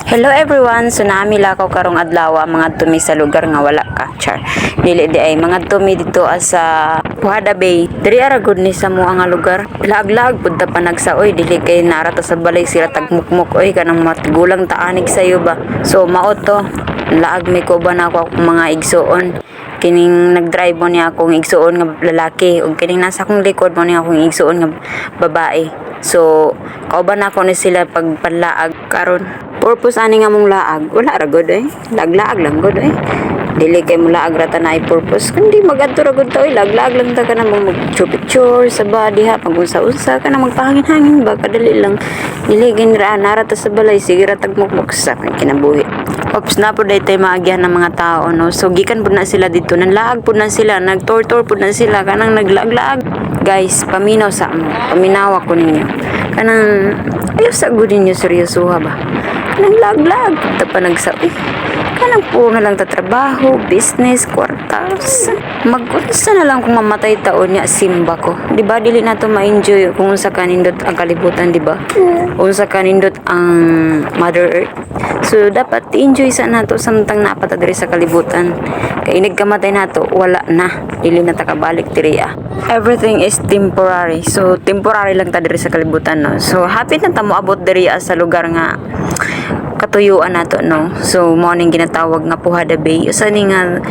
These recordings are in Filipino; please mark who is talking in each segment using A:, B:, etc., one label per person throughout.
A: Hello everyone, so nami lakaw karong adlaw mga tumi sa lugar nga wala ka. Char. Dili di ay mga tumi dito sa Puhada Bay. Diri ara gud ni sa mo nga lugar. Lag-lag pud ta panagsaoy dili kay narata sa balay sila tagmukmuk oy kanang matigulang taanig sayo ba. So mao to. Laag may ko ba na ako akong mga igsuon. Kining nagdrive mo niya akong igsuon nga lalaki ug kining nasa akong likod mo niya akong igsuon nga babae. So kauban ako ni sila pagpanlaag karon. Purpose ani nga mong laag, wala ra gud Laglaag lang gud Dili kay mo laag ra ta na purpose kundi magadto ra gud ta laglaag lang ta kana mag picture sa body ha pag unsa-unsa kana magpahangin-hangin ba kadali lang. Dili ginra nara ta sa balay sige ra tagmukmuk sa kinabuhi. Ops na po daytay maagyan ng mga tao no. So gikan pud na sila dito nanlaag pud na sila nagtortor pud na sila kanang naglaag-laag. Guys, paminaw sa amo. Paminaw ako ninyo. Kanang ayaw sa gud ninyo seryosoha ba. Kanang lag-lag ta pa nagsabi. Kanang po na lang tatrabaho, business, kwartas. Mag-unsa na lang kung mamatay taon niya simba ko. Di ba dili na to ma-enjoy kung unsa kanindot ang kalibutan, di ba? Unsa kanindot ang Mother Earth. So dapat enjoy sa nato samtang napata diri sa kalibutan. Kay nagkamatay nato, wala na. Dili na ta kabalik diri Everything is temporary. So temporary lang ta diri sa kalibutan no. So happy na ta mo abot diri sa lugar nga katuyuan nato no. So mo ning ginatawag nga Puhada Bay. Usa ni nga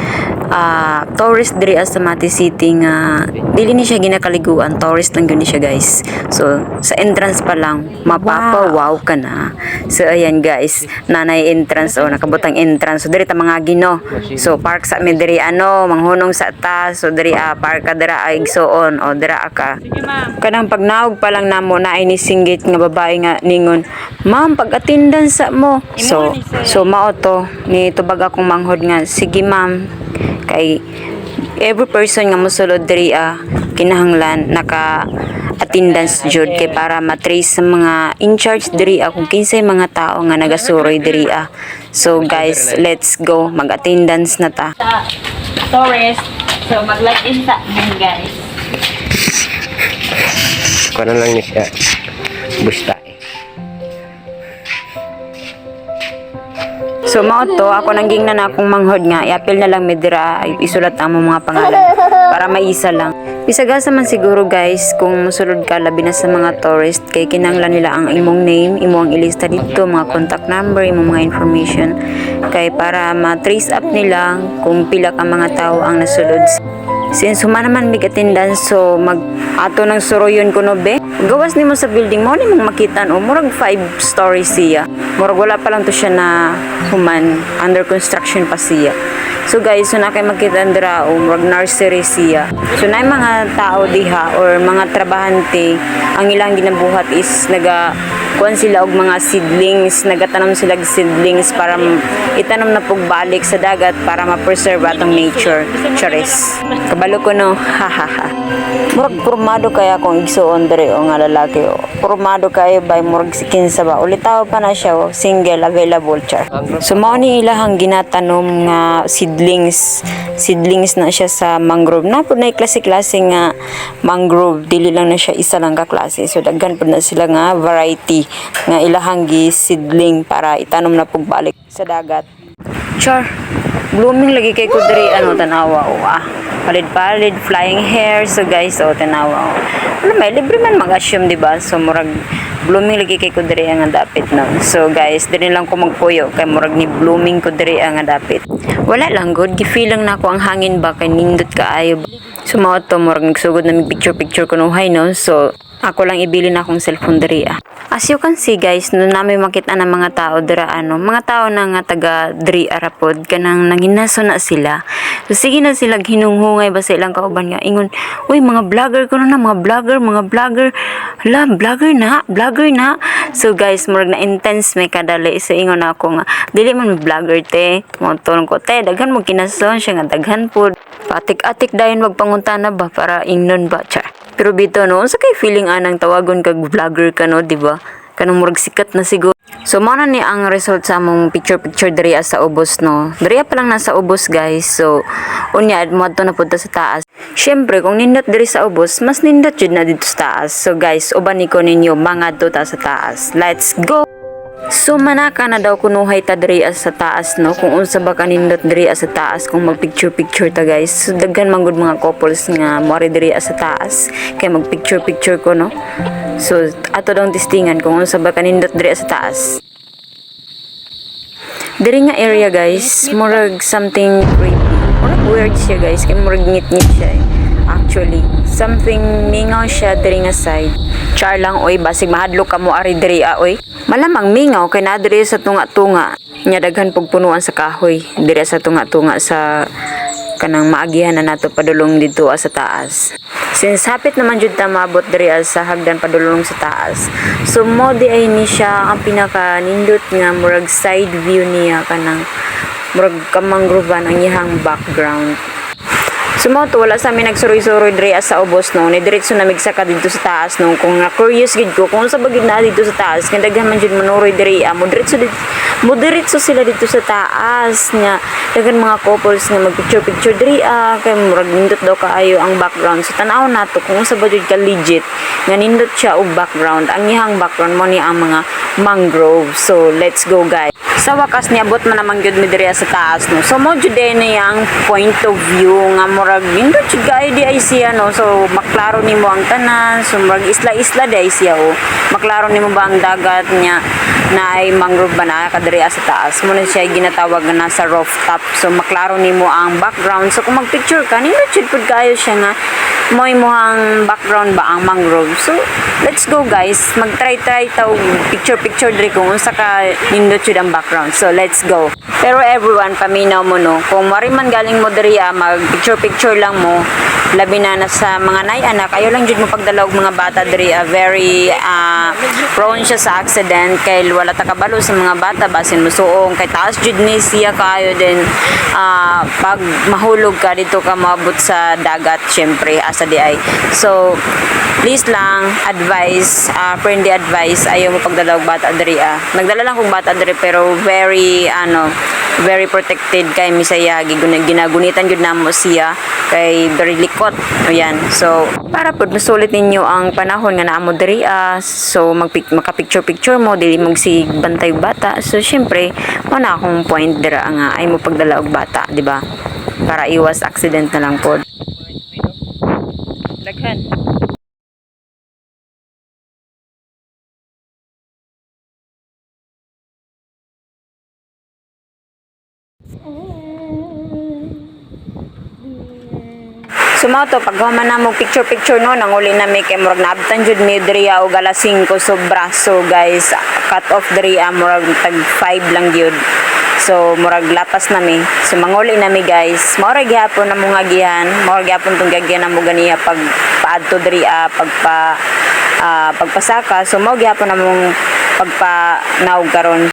A: tourist diri sa Mati City nga dili ni siya ginakaliguan, tourist lang gyud ni siya guys. So sa entrance pa lang mapapawaw ka na. So ayan guys, nanay entrance nakabutang entrance. So diri ta mga gino. So park sa mi diri manghunong sa ta. So diri park ka dira igsoon o dira ka. Kanang pagnaog pa lang namo na ini singgit nga babae nga ningon, "Ma'am, pag-attendance sa mo." So mao to ni tubag akong manghod nga, "Sige ma'am." Kay every person nga mosulod diri kinahanglan naka attendance jud kay para matrace sa mga in charge diri kung kinsay mga tao nga nagasuroy diri So guys, let's go mag-attendance na ta.
B: Tourist. So mag-log-in sa guys.
C: Kuha na lang ni siya. Busta.
A: So mao to ako nang gingnan akong manghod nga i-appeal na lang medira isulat ang mga pangalan para maisa lang. Bisagasa man siguro guys kung mosulod ka labi na sa mga tourist kay kinahanglan nila ang imong name, imong ilista dito, mga contact number, imong mga information kay para ma-trace up nila kung pila ka mga tao ang nasulod. Since humana man big attendance so ato ng suroyon kuno be. Gawas nimo sa building mo ni mong makita murag 5 stories siya. Murag wala pa lang to siya na human, under construction pa siya. So guys, so na kay makita dira murag nursery siya. So na mga tao diha or mga trabahante ang ilang ginabuhat is kuan sila og mga seedlings, nagatanom sila og seedlings para itanom na pagbalik sa dagat para ma-preserve atong nature. Charis. Kabalo ko no. Hahaha. Murag pormado kaya kung igsuon diri nga lalaki Pormado kayo by murag kinsa ba. Ulitaw pa na siya single available char. So mao ni ilahang ginatanom nga seedlings. Seedlings na siya sa mangrove. Na pud na klase-klase nga mangrove, dili lang na siya isa lang ka klase. So daghan pud na sila nga variety nga ilahang seedling para itanom na pagbalik sa dagat. Char, blooming lagi kay ko diri tanawa palid-palid, flying hair. So guys, tanawa may libre man mag-assume diba? So murag blooming lagi kay ko diri nga dapit no. So guys, diri lang ko magpuyo kay murag ni blooming ko diri nga dapit. Wala lang good, gifeel lang nako ang hangin ba kay nindot kaayo. So mao to murag nagsugod na mi picture kunuhay no. So ako lang ibili na akong cellphone diri As you can see guys, no namin makita ng mga tao dira mga tao na nga taga diri arapod kanang nanginaso na sila. So sige na sila hinunghungay ba sa ilang kauban nga ingon, "Uy, mga vlogger ko na mga vlogger. Hala, vlogger na." So guys, murag na intense may kadali so ingon ako nga, "Dili man vlogger te." Mo ko te, daghan mo kinason siya nga daghan pud. Patik-atik dayon magpangutana ba para ingnon ba char. Pero bito no, sa kay feeling anang tawagon kag vlogger ka no, di ba? Kanang murag sikat na siguro. So mao na ni ang result sa among picture diri sa ubos no. Diri pa lang nasa ubos guys. So unya mo adto na pud ta sa taas. Syempre kung nindot diri sa ubos, mas nindot jud na dito sa taas. So guys, uban ni ko ninyo mga ta sa taas. Let's go. So manaka na daw kunuhay ta diri sa taas no kung unsa ba kanindot diri sa taas kung magpicture ta guys. So daghan man gud mga couples nga moari diri sa taas kay magpicture ko no. So ato daw testingan kung unsa ba kanindot diri sa taas. Diri nga area guys, murag something creepy. Murag weird siya guys, kay murag ngit-ngit siya actually. Something mingaw siya diri nga side. Char lang oy, basig mahadlok ka mo ari diri oy. Malamang mingaw kay naa diri sa tunga-tunga. Nya daghan pug punuan sa kahoy diri sa tunga-tunga sa kanang maagihan na nato padulong dito sa taas. Since hapit naman jud ta maabot diri sa hagdan padulong sa taas. So mo di ay ni siya ang pinaka nindot nga murag side view niya kanang murag kamanggrovan ang iyang background. Sumoto wala sa amin nagsuroy-suroy diri sa ubos no, ni diretso na migsaka dito sa taas no. Kung na curious gid ko kung sa bagid na dito sa taas, kay daghan man jud manuroy diri mo diretso sila dito sa taas nya. Daghan mga couples nga magpicture diri kay murag nindot daw kaayo ang background. So tan-aw nato kung sa bagid ka legit nga nindot siya og background. Ang iyang background mo ni ang mga mangrove. So let's go guys. Sa wakas niabot man naman gyud mi diri sa taas no. So mo jud ni ang point of view nga murag nindot jud kaayo di ay siya no. So maklaro nimo ang tanan. So murag isla-isla di ay siya maklaro nimo ba ang dagat niya na ay mangrove ba na kadiri sa taas. Mo na siya ginatawag na sa rooftop. So maklaro nimo ang background. So kung magpicture ka nindot jud pud kaayo siya nga moy mo ang background ba ang mangrove. So let's go guys. Mag-try taw picture diri kung unsa ka nindot jud ang background. So let's go. Pero everyone paminaw mo no. Kung mari man galing mo diri mag picture lang mo labi na sa mga nay-anak ayo lang jud mo pagdala og mga bata diri very prone siya sa accident kay wala ta kabalo sa mga bata basin musuong kay taas jud ni siya kaayo din pag mahulog ka dito ka maabot sa dagat syempre asa di ay. So please lang advice friendly advice ayo mo pagdala og bata diri nagdala lang kog bata diri pero very protected kay misaya ginagunitan jud namo siya kay very likot ayan. So para pud masulit ninyo ang panahon nga naamo diri so makapicture mo dili magsig bantay bata. So syempre mo na akong point dira nga ay mo pagdala og bata di ba para iwas accident na lang pod.
B: Daghan.
A: Sumato pag human na mo picture no nanguli na mi kay murag naabtan jud mi diri og alas 5 sobra. So guys cut off diri murag tag 5 lang gyud. So murag lapas na mi. So manguli na mi guys. Mao ra gyapon na mo ngagihan. Mao ra gyapon tong gagihan na mo ganiya pag paadto diri pagpasaka. So mao gyapon na mong pagpa-naog karon.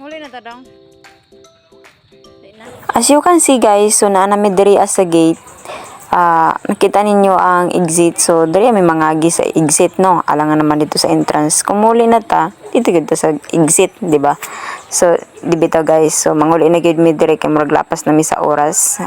B: Muli na ta dong.
A: As you can see guys, so naa nami diri sa gate. Nakita ninyo ang exit. So diri may mga agi sa exit no. Alangan naman dito sa entrance. Kung muli na ta, dito gid sa exit, di ba? So di bitaw guys. So manguli na gid mi diri kay murag lapas nami sa oras.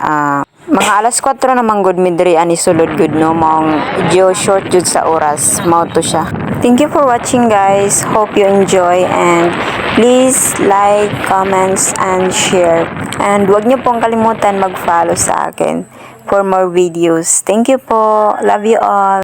A: Mga alas 4 naman gud mi diri ani sulod gud no. Maong video short jud sa oras. Mao to siya. Thank you for watching guys. Hope you enjoy and please like, comments, and share. And huwag niyo pong kalimutan mag-follow sa akin for more videos. Thank you po. Love you all.